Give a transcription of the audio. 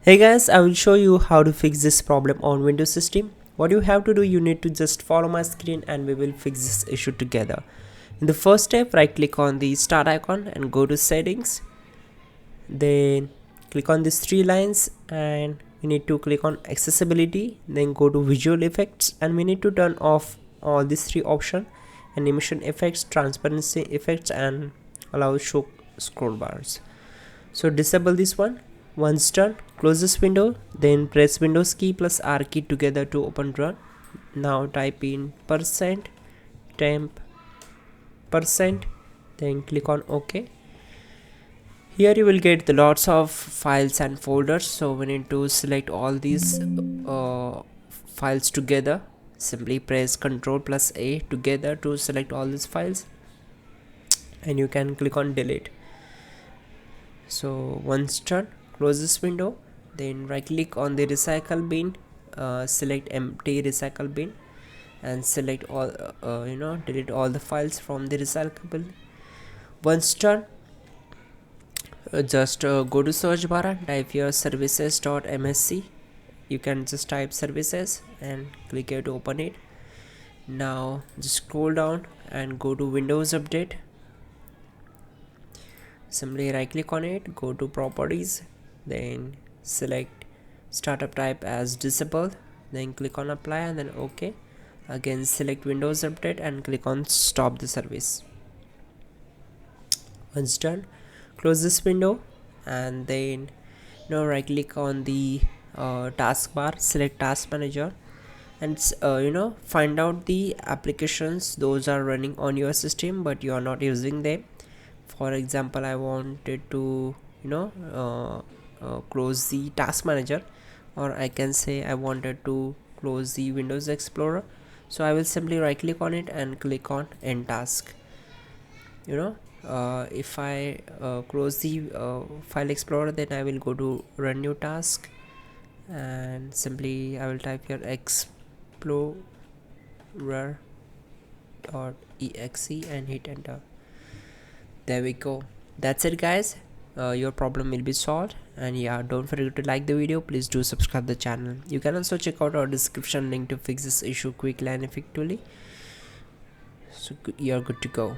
Hey guys, I will show you how to fix this problem on Windows system. What you have to do, you need to just follow my screen and we will fix this issue together. In the first step, right click on the start icon and go to settings. Then click on these three lines and we need to click on accessibility. Then go to visual effects and we need to turn off all these three options: animation effects, transparency effects, and allow show scroll bars. So disable this one. Once done, close this window, then press Windows key plus R key together to open run. Now type in %temp %, then click on OK. Here you will get the lots of files and folders, so we need to select all these files together. Simply press Ctrl plus A together to select all these files, and you can click on delete. So once done, close this window, then right click on the recycle bin, select empty recycle bin and select all delete all the files from the recyclable. Once done, just go to search bar and type here services.msc. you can just type services and click here to open it. Now just scroll down and go to Windows Update. Simply right click on it, go to properties, then select startup type as disabled, then click on apply and then OK. Again select Windows Update and click on stop the service. Once done, close this window and then right click on the taskbar, select task manager and find out the applications those are running on your system but you are not using them. For example, I wanted to close the task manager, or I can say I wanted to close the Windows Explorer. So I will simply right click on it and click on end task. If I close the file explorer, then I will go to run new task and simply I will type here explorer.exe and hit enter. There we go. That's it guys. Your problem will be solved, and yeah, don't forget to like the video. Please do subscribe the channel. You can also check out our description link to fix this issue quickly and effectively. So you're good to go.